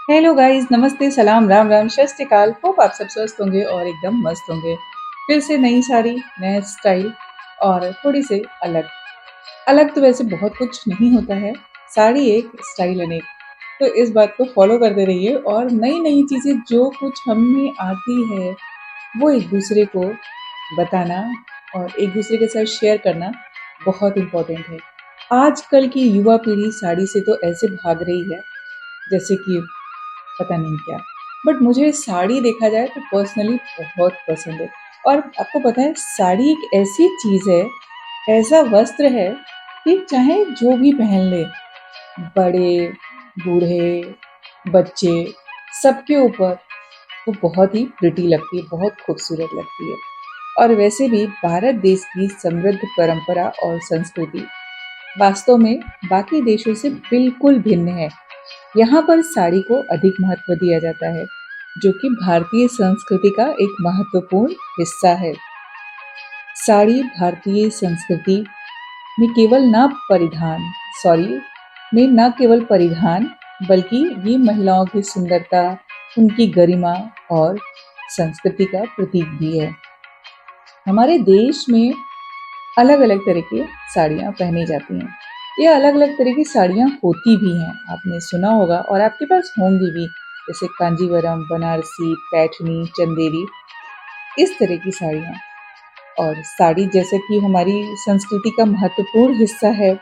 Hello guys, नमस्ते, सलाम, राम राम, सत श्री अकाल। होप आप सब स्वस्थ होंगे और एकदम मस्त होंगे। फिर से नई साड़ी, नया स्टाइल और थोड़ी से अलग। अलग तो वैसे बहुत कुछ नहीं होता है, साड़ी एक, स्टाइल अनेक। तो इस बात को फॉलो करते रहिए और नई-नई चीज़ें जो कुछ हमें आती है, वो एक दूसरे को बताना और एक दूसरे के साथ शेयर करना बहुत इम्पोर्टेंट है। आजकल की युवा पीढ़ी साड़ी से तो ऐसे भाग रही है, जैसे कि पता नहीं क्या। बट मुझे साड़ी देखा जाए तो पर्सनली बहुत पसंद है। और आपको पता है साड़ी एक ऐसी चीज़ है, ऐसा वस्त्र है कि चाहे जो भी पहन ले, बड़े, बूढ़े, बच्चे, सबके ऊपर वो बहुत ही प्रिटी लगती है, बहुत खूबसूरत लगती है। और वैसे भी भारत देश की समृद्ध परंपरा और संस्कृति वास्तव में बाकी देशों से बिल्कुल भिन्न है। यहाँ पर साड़ी को अधिक महत्व दिया जाता है, जो कि भारतीय संस्कृति का एक महत्वपूर्ण हिस्सा है। साड़ी भारतीय संस्कृति में केवल ना परिधान सॉरी में न केवल परिधान बल्कि ये महिलाओं की सुंदरता, उनकी गरिमा और संस्कृति का प्रतीक भी है। हमारे देश में अलग-अलग तरह की साड़ियाँ पहनी जाती हैं। ये अलग-अलग तरह की साड़ियाँ होती भी हैं, आपने सुना होगा और आपके पास होंगी भी, जैसे कांजीवरम, बनारसी, पैठनी, चंदेरी, इस तरह की साड़ियाँ। और साड़ी जैसे कि हमारी संस्कृति का महत्वपूर्ण हिस्सा है,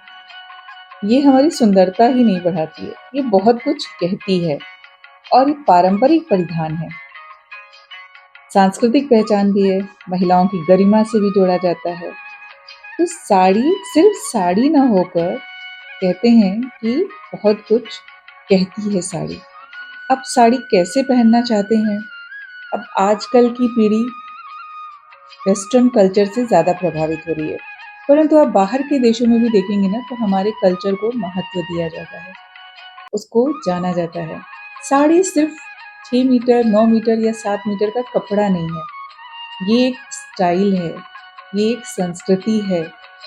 ये हमारी सुंदरता ही नहीं बढ़ाती है, ये बहुत कुछ कहती है और ये पारंपरिक परिधान है, सांस्कृतिक पहचान भी है, महिलाओं की गरिमा से भी जोड़ा जाता है। तो साड़ी सिर्फ साड़ी ना होकर कहते हैं कि बहुत कुछ कहती है साड़ी। अब साड़ी कैसे पहनना चाहते हैं? अब आजकल की पीढ़ी वेस्टर्न कल्चर से ज़्यादा प्रभावित हो रही है, परंतु आप बाहर के देशों में भी देखेंगे ना तो हमारे कल्चर को महत्व दिया जाता है, उसको जाना जाता है। साड़ी सिर्फ 6 मीटर, 9 मीटर या 7 मीटर का कपड़ा नहीं है, ये एक स्टाइल है, ये एक संस्कृति है,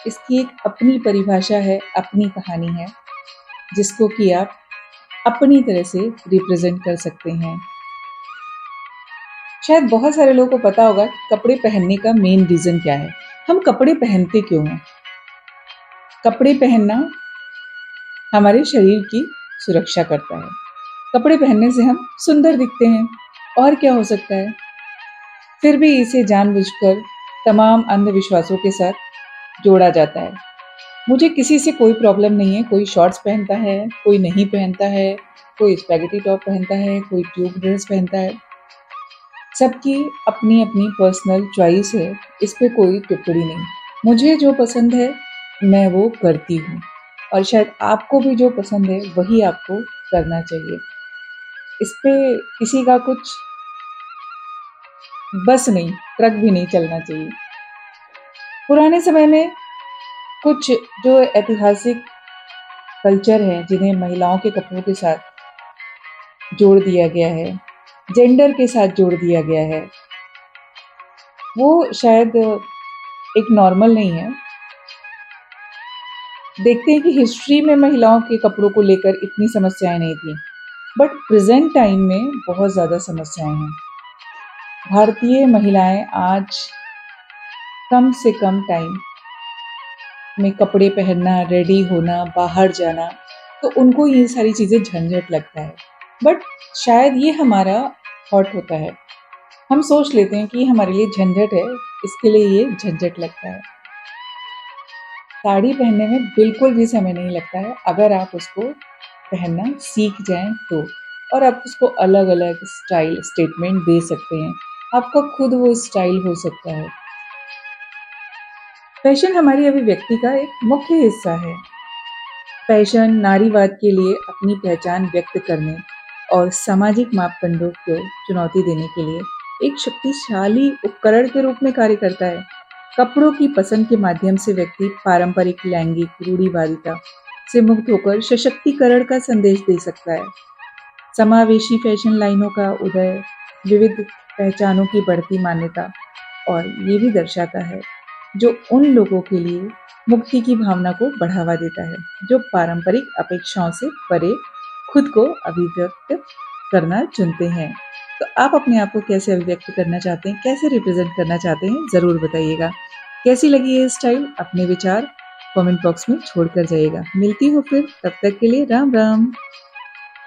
इसकी एक अपनी परिभाषा है, अपनी कहानी है, जिसको कि आप अपनी तरह से रिप्रेज़ेंट कर सकते हैं। शायद बहुत सारे लोगों को पता होगा कि कपड़े पहनने का मेन रीज़न क्या है। हम कपड़े पहनते क्यों हैं? कपड़े पहनना हमारे शरीर की सुरक्षा करता है। कपड़े पहनने से हम सुंदर दिखते हैं, और क्या हो सकता है? फिर भी इसे जानबूझकर तमाम अंधविश्वासों के साथ जोड़ा जाता है। मुझे किसी से कोई प्रॉब्लम नहीं है, कोई शॉर्ट्स पहनता है, कोई नहीं पहनता है, कोई स्पैगेटी टॉप पहनता है, कोई ट्यूब ड्रेस पहनता है। सबकी अपनी-अपनी पर्सनल चॉइस है, इस पे कोई टिप्पणी नहीं। मुझे जो पसंद है, मैं वो करती हूँ और शायद आपको भी जो पसंद है, वही आपको करना चाहिए। इस पे किसी का कुछ बस नहीं, ट्रक भी नहीं चलना चाहिए। पुराने समय में कुछ जो ऐतिहासिक कल्चर हैं, जिन्हें महिलाओं के कपड़ों के साथ जोड़ दिया गया है, जेंडर के साथ जोड़ दिया गया है, वो शायद एक नॉर्मल नहीं है। देखते हैं कि हिस्ट्री में महिलाओं के कपड़ों को लेकर इतनी समस्याएँ नहीं थी, बट प्रेज़ेंट टाइम में बहुत ज़्यादा समस्याएँ हैं। भारतीय महिलाएँ आज कम से कम टाइम में कपड़े पहनना, रेडी होना, बाहर जाना, तो उनको ये सारी चीज़ें झंझट लगता है। बट शायद ये हमारा थॉट होता है। हम सोच लेते हैं कि ये हमारे लिए झंझट है, इसके लिए ये झंझट लगता है। साड़ी पहनने में बिल्कुल भी समय नहीं लगता है, अगर आप उसको पहनना सीख जाएँ तो। और आप उसको अलग-अलग स्टाइल स्टेटमेंट दे सकते हैं। आपका खुद वो स्टाइल हो सकता है। फैशन हमारी अभिव्यक्ति का एक मुख्य हिस्सा है। फैशन नारीवाद के लिए अपनी पहचान व्यक्त करने और सामाजिक मापदंडों को चुनौती देने के लिए एक शक्तिशाली उपकरण के रूप में कार्य करता है। कपड़ों की पसंद के माध्यम से व्यक्ति पारंपरिक लैंगिक रूढ़िवादिता से मुक्त होकर सशक्तिकरण का संदेश दे सकता है। समावेशी फैशन लाइनों का उदय विविध पहचानों की बढ़ती मान्यता और ये भी दर्शाता है, जो उन लोगों के लिए मुक्ति की भावना को बढ़ावा देता है, जो पारंपरिक अपेक्षाओं से परे खुद को अभिव्यक्त करना चुनते हैं। तो आप अपने आप को कैसे अभिव्यक्त करना चाहते हैं, कैसे रिप्रेज़ेंट करना चाहते हैं, ज़रूर बताइएगा। कैसी लगी ये स्टाइल? अपने विचार कमेंट बॉक्स में छोड़ कर जाइएगा। मिलती हूँ फिर, तब तक के लिए राम-राम।